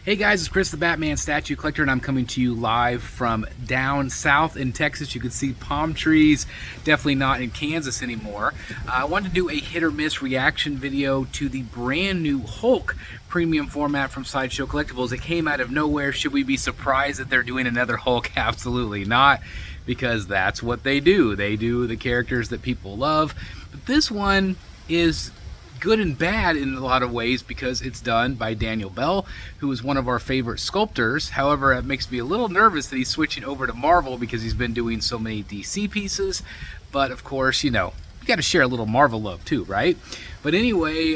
Hey guys, it's Chris the Batman Statue Collector, and I'm coming to you live from down south in Texas. You can see palm trees, definitely not in Kansas anymore. I wanted to do a hit or miss reaction video to the brand new Hulk premium format from Sideshow Collectibles. It came out of nowhere. Should we be surprised that they're doing another Hulk? Absolutely not, because that's what they do. They do the characters that people love. But this one is good and bad in a lot of ways because it's done by Daniel Bell, who is one of our favorite sculptors. However, it makes me a little nervous that he's switching over to Marvel because he's been doing so many DC pieces. But of course, you know, you got to share a little Marvel love too, right? But anyway,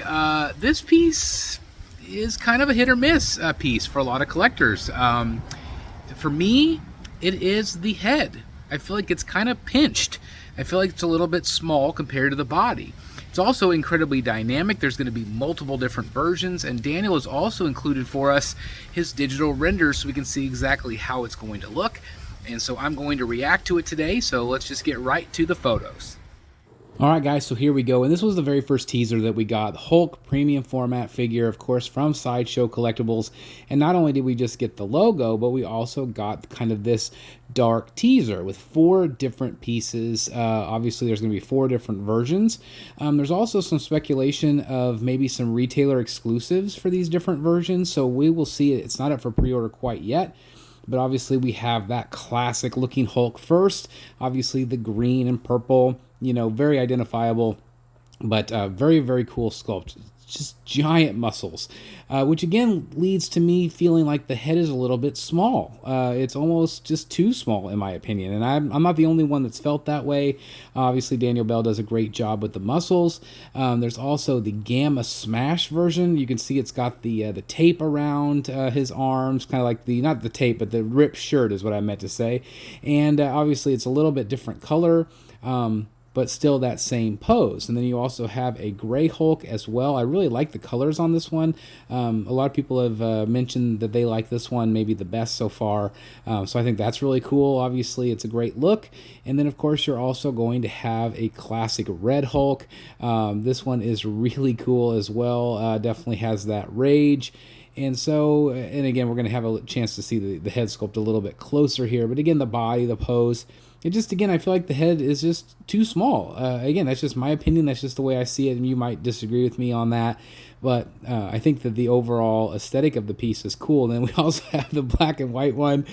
this piece is kind of a hit or miss piece for a lot of collectors. For me, it is the head. I feel like it's kind of pinched. I feel like it's a little bit small compared to the body. It's also incredibly dynamic. There's going to be multiple different versions, and Daniel has also included for us his digital renders so we can see exactly how it's going to look. And so I'm going to react to it today, so let's just get right to the photos. Alright guys, so here we go, and this was the very first teaser that we got. The Hulk premium format figure, of course, from Sideshow Collectibles. And not only did we just get the logo, but we also got kind of this dark teaser with 4 different pieces. Obviously there's going to be 4 different versions. There's also some speculation of maybe some retailer exclusives for these different versions, so we will see it. It's not up for pre-order quite yet. But obviously we have that classic looking Hulk first. Obviously the green and purple, you know, very identifiable, but very, very cool sculpt. Just giant muscles, which again leads to me feeling like the head is a little bit small. It's almost just too small in my opinion, and I'm not the only one that's felt that way. Obviously Daniel Bell does a great job with the muscles. There's also the Gamma Smash version. You can see it's got the tape around his arms, kind of like the, not the tape, but the ripped shirt is what I meant to say. And obviously it's a little bit different color. But still that same pose. And then you also have a gray Hulk as well. I really like the colors on this one. A lot of people have mentioned that they like this one maybe the best so far. So I think that's really cool. Obviously, it's a great look. And then, of course, you're also going to have a classic red Hulk. This one is really cool as well. Definitely has that rage. And so, and again, we're going to have a chance to see the head sculpt a little bit closer here. But again, the body, the pose, it just, again, I feel like the head is just too small. Again, that's just my opinion. That's just the way I see it, and you might disagree with me on that. But I think that the overall aesthetic of the piece is cool. And then we also have the black and white one.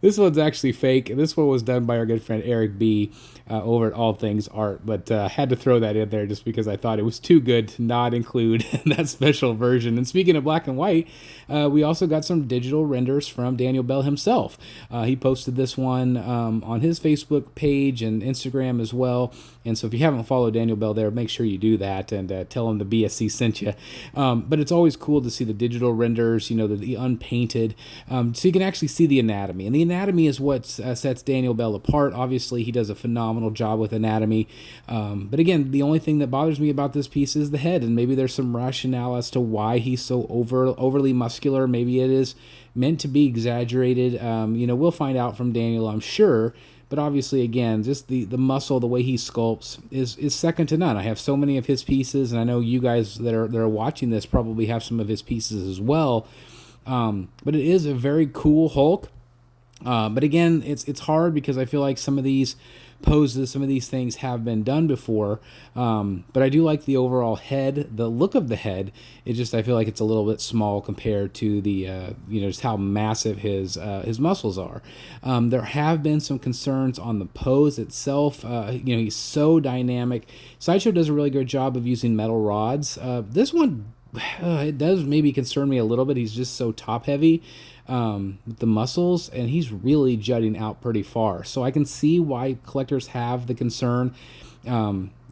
This one's actually fake. This one was done by our good friend Eric B. Over at All Things Art. But I had to throw that in there just because I thought it was too good to not include that special version. And speaking of black and white, we also got some digital renders from Daniel Bell himself. He posted this one on his Facebook page and Instagram as well. And so if you haven't followed Daniel Bell there, make sure you do that and tell him the BSC sent you. But it's always cool to see the digital renders, you know, the unpainted, so you can actually see the anatomy. And the anatomy is what sets Daniel Bell apart. Obviously, he does a phenomenal job with anatomy. But again, the only thing that bothers me about this piece is the head. And maybe there's some rationale as to why he's so overly muscular. Maybe it is meant to be exaggerated. You know, we'll find out from Daniel, I'm sure. But obviously, again, just the muscle, the way he sculpts is second to none. I have so many of his pieces, and I know you guys that are watching this probably have some of his pieces as well. But it is a very cool Hulk. But again, it's hard because I feel like some of these poses, some of these things have been done before. But I do like the overall head, the look of the head. It just, I feel like it's a little bit small compared to the, you know, just how massive his muscles are. There have been some concerns on the pose itself. You know, he's so dynamic. Sideshow does a really good job of using metal rods. This one, it does maybe concern me a little bit. He's just so top heavy with the muscles, and he's really jutting out pretty far. So I can see why collectors have the concern.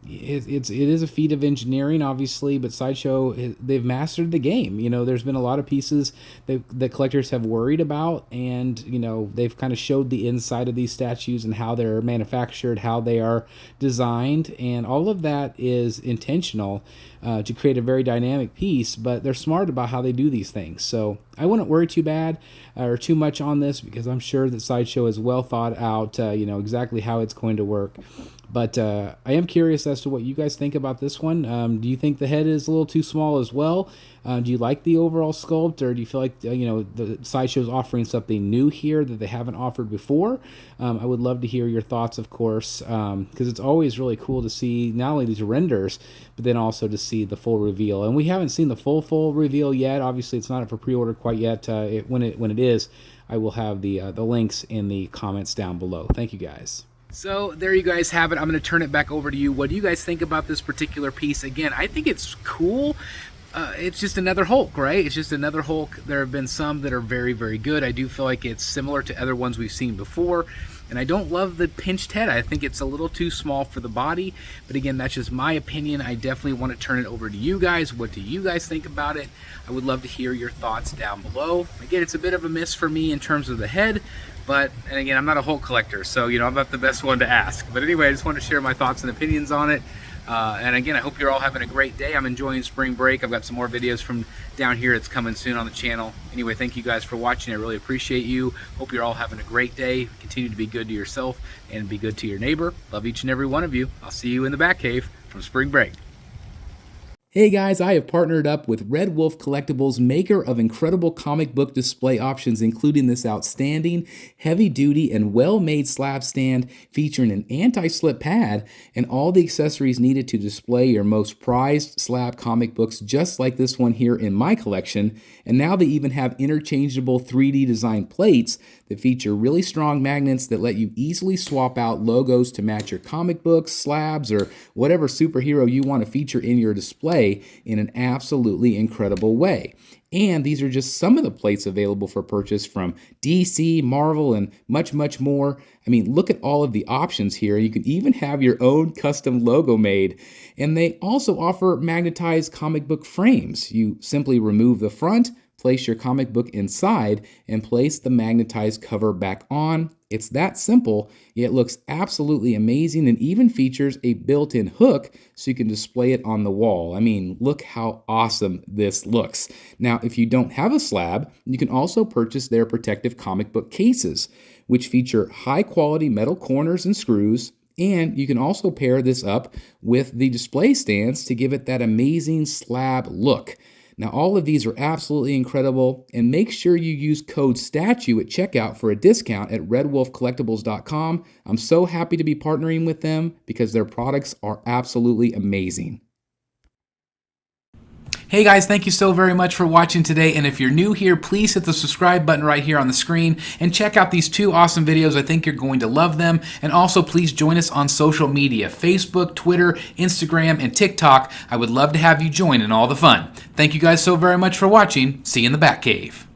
It is a feat of engineering, obviously, but Sideshow, they've mastered the game. You know, there's been a lot of pieces that collectors have worried about, and, you know, they've kind of showed the inside of these statues and how they're manufactured, how they are designed, and all of that is intentional to create a very dynamic piece, but they're smart about how they do these things. So I wouldn't worry too bad or too much on this because I'm sure that Sideshow is well thought out, exactly how it's going to work. But I am curious as to what you guys think about this one. Do you think the head is a little too small as well? Do you like the overall sculpt, or do you feel like the Sideshow is offering something new here that they haven't offered before? I would love to hear your thoughts, of course, because it's always really cool to see not only these renders, but then also to see the full reveal. And we haven't seen the full reveal yet. Obviously, it's not up for pre-order quite yet. When it is, I will have the links in the comments down below. Thank you guys. So there you guys have it. I'm going to turn it back over to you. What do you guys think about this particular piece? Again, I think it's cool. It's just another Hulk, right? It's just another Hulk. There have been some that are very, very good. I do feel like it's similar to other ones we've seen before. And I don't love the pinched head. I think it's a little too small for the body. But again, that's just my opinion. I definitely want to turn it over to you guys. What do you guys think about it? I would love to hear your thoughts down below. Again, it's a bit of a miss for me in terms of the head. And again, I'm not a Hulk collector, so I'm not the best one to ask. But anyway, I just want to share my thoughts and opinions on it. And again, I hope you're all having a great day. I'm enjoying spring break. I've got some more videos from down here that's coming soon on the channel. Anyway, thank you guys for watching. I really appreciate you. Hope you're all having a great day. Continue to be good to yourself and be good to your neighbor. Love each and every one of you. I'll see you in the back cave from spring break. Hey guys, I have partnered up with Red Wolf Collectibles, maker of incredible comic book display options, including this outstanding, heavy-duty, and well-made slab stand featuring an anti-slip pad and all the accessories needed to display your most prized slab comic books, just like this one here in my collection. And now they even have interchangeable 3D design plates that feature really strong magnets that let you easily swap out logos to match your comic books, slabs, or whatever superhero you want to feature in your display in an absolutely incredible way. And these are just some of the plates available for purchase from DC, Marvel, and much, much more. I mean, look at all of the options here. You can even have your own custom logo made. And they also offer magnetized comic book frames. You simply remove the front, place your comic book inside, and place the magnetized cover back on. It's that simple, yet looks absolutely amazing and even features a built-in hook so you can display it on the wall. I mean, look how awesome this looks. Now, if you don't have a slab, you can also purchase their protective comic book cases, which feature high-quality metal corners and screws. And you can also pair this up with the display stands to give it that amazing slab look. Now, all of these are absolutely incredible, and make sure you use code STATUE at checkout for a discount at redwolfcollectibles.com. I'm so happy to be partnering with them because their products are absolutely amazing. Hey guys, thank you so very much for watching today, and if you're new here, please hit the subscribe button right here on the screen and check out these two awesome videos. I think you're going to love them. And also please join us on social media, Facebook, Twitter, Instagram, and TikTok. I would love to have you join in all the fun. Thank you guys so very much for watching. See you in the Batcave.